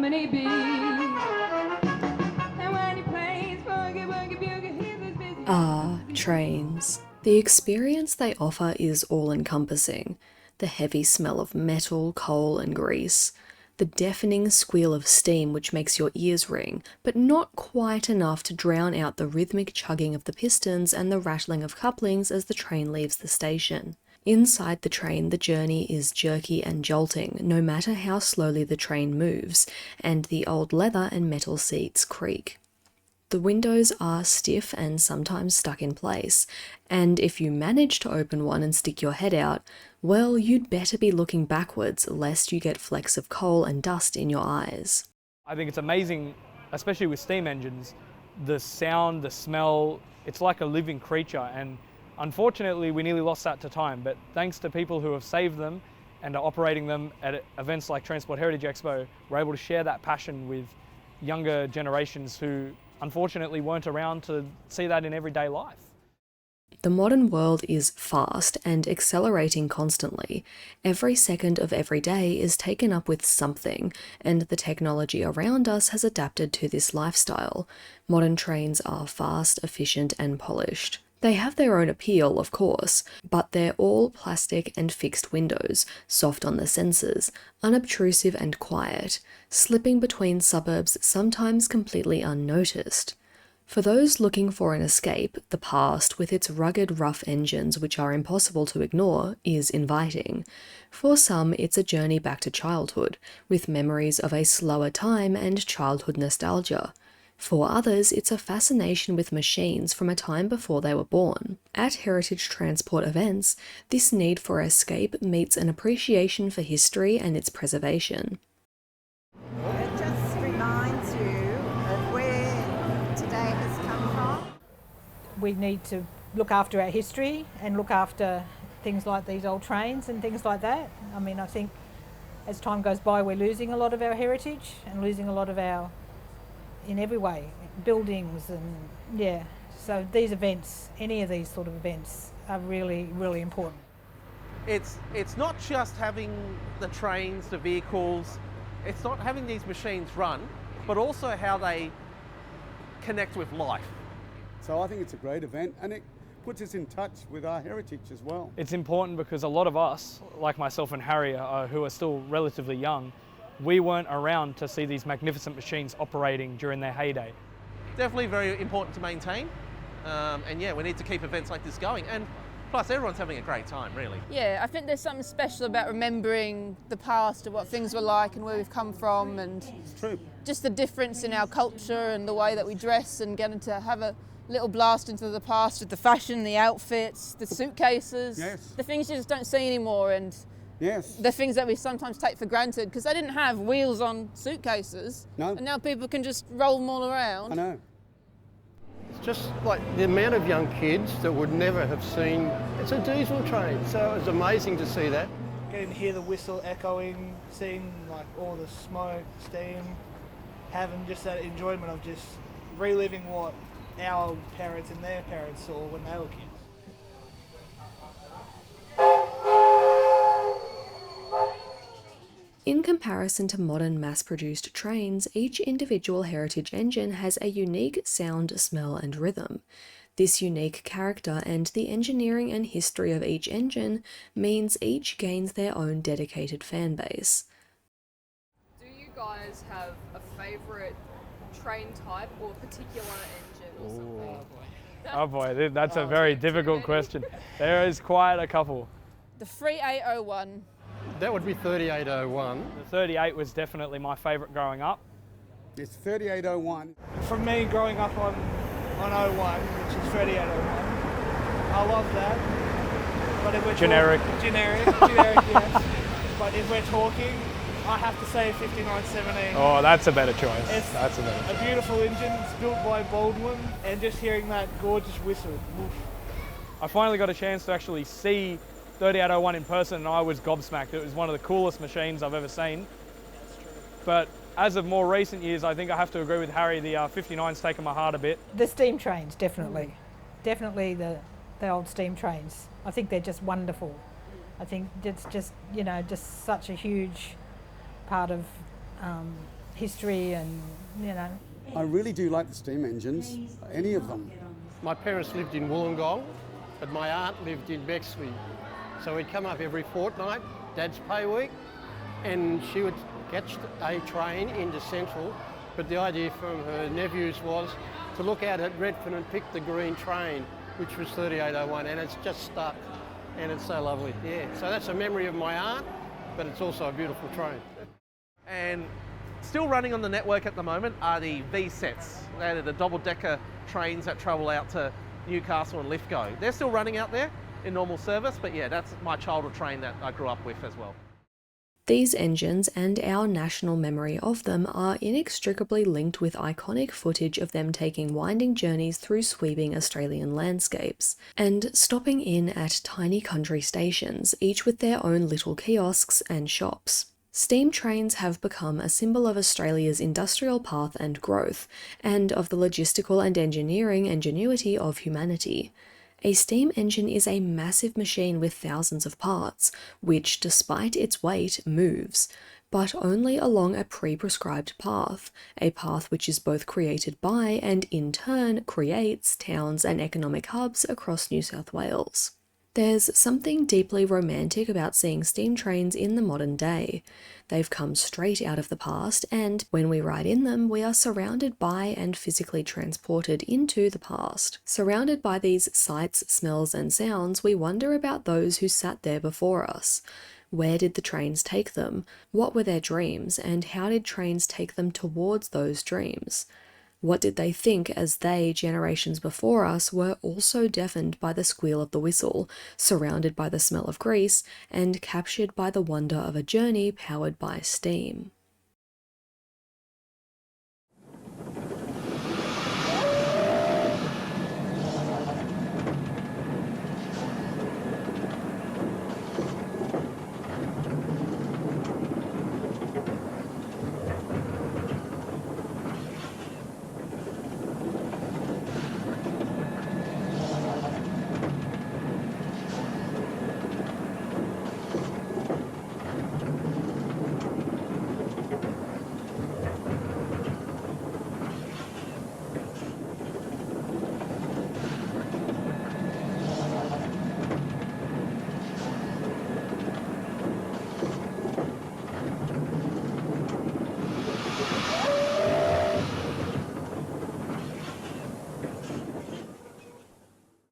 many bees. And when he plays boogie woogie bugle, he's as busy. Ah, trains. The experience they offer is all-encompassing. The heavy smell of metal, coal and grease. The deafening squeal of steam which makes your ears ring, but not quite enough to drown out the rhythmic chugging of the pistons and the rattling of couplings as the train leaves the station. Inside the train, the journey is jerky and jolting, no matter how slowly the train moves, and the old leather and metal seats creak. The windows are stiff and sometimes stuck in place, and if you manage to open one and stick your head out, well, you'd better be looking backwards lest you get flecks of coal and dust in your eyes. I think it's amazing, especially with steam engines, the sound, the smell, it's like a living creature, and unfortunately we nearly lost that to time, but thanks to people who have saved them and are operating them at events like Transport Heritage Expo, we're able to share that passion with younger generations who unfortunately weren't around to see that in everyday life. The modern world is fast and accelerating constantly. Every second of every day is taken up with something, and the technology around us has adapted to this lifestyle. Modern trains are fast, efficient, and polished. They have their own appeal, of course, but they're all plastic and fixed windows, soft on the senses, unobtrusive and quiet, slipping between suburbs sometimes completely unnoticed. For those looking for an escape, the past, with its rugged, rough engines which are impossible to ignore, is inviting. For some, it's a journey back to childhood, with memories of a slower time and childhood nostalgia. For others, it's a fascination with machines from a time before they were born. At Heritage Transport events, this need for escape meets an appreciation for history and its preservation. It just reminds you of where today has come from. We need to look after our history and look after things like these old trains and things like that. I mean, I think as time goes by, we're losing a lot of our heritage and losing a lot of our, in every way, buildings and yeah. So these events, any of these sort of events, are really, really important. It's not just having the trains, the vehicles, it's not having these machines run, but also how they connect with life. So I think it's a great event, and it puts us in touch with our heritage as well. It's important because a lot of us, like myself and Harry, who are still relatively young, we weren't around to see these magnificent machines operating during their heyday. Definitely very important to maintain, and yeah, we need to keep events like this going, and plus everyone's having a great time, really. Yeah, I think there's something special about remembering the past and what things were like and where we've come from, and It's true. just the difference in our culture and the way that we dress, and getting to have a little blast into the past with the fashion, the outfits, the suitcases, Yes. the things you just don't see anymore, and Yes. the things that we sometimes take for granted because they didn't have wheels on suitcases. No. And now people can just roll them all around. I know. It's just like the amount of young kids that would never have seen, it's a diesel train, so it was amazing to see that. Getting to hear the whistle echoing, seeing like all the smoke, steam, having just that enjoyment of just reliving what our parents and their parents saw when they were kids. In comparison to modern mass-produced trains, each individual heritage engine has a unique sound, smell and rhythm. This unique character and the engineering and history of each engine means each gains their own dedicated fan base. Do you guys have a favourite train type or particular engine or something? Oh boy, that's a very difficult question. There is quite a couple. The 3801. That would be 3801. The 38 was definitely my favourite growing up. It's 3801. From me growing up on 01, which is 3801, I love that. But if we're Generic. Generic, yes. But if we're talking, I have to say 5917. Oh, that's a better choice. It's That's a better a choice. beautiful engine. It's built by Baldwin, and just hearing that gorgeous whistle. Woof. I finally got a chance to actually see 3801 in person and I was gobsmacked. It was one of the coolest machines I've ever seen. But as of more recent years, I think I have to agree with Harry, the 59's taken my heart a bit. The steam trains, definitely. Definitely the old steam trains. I think they're just wonderful. I think it's just, you know, just such a huge part of history and, you know. I really do like the steam engines, any of them. My parents lived in Wollongong, but my aunt lived in Bexley. So we'd come up every fortnight, Dad's pay week, and she would catch a train into Central. But the idea from her nephews was to look out at Redfern and pick the green train, which was 3801, and it's just stuck, and it's so lovely. Yeah, so that's a memory of my aunt, but it's also a beautiful train. And still running on the network at the moment are the V-sets. They're the double-decker trains that travel out to Newcastle and Lithgow. They're still running out there in normal service, but yeah, that's my childhood train that I grew up with as well. These engines and our national memory of them are inextricably linked with iconic footage of them taking winding journeys through sweeping Australian landscapes, and stopping in at tiny country stations, each with their own little kiosks and shops. Steam trains have become a symbol of Australia's industrial path and growth, and of the logistical and engineering ingenuity of humanity. A steam engine is a massive machine with thousands of parts, which, despite its weight, moves, but only along a pre-prescribed path, a path which is both created by and in turn creates towns and economic hubs across New South Wales. There's something deeply romantic about seeing steam trains in the modern day. They've come straight out of the past, and when we ride in them, we are surrounded by and physically transported into the past. Surrounded by these sights, smells, and sounds, we wonder about those who sat there before us. Where did the trains take them? What were their dreams, and how did trains take them towards those dreams? What did they think as they, generations before us, were also deafened by the squeal of the whistle, surrounded by the smell of grease, and captured by the wonder of a journey powered by steam?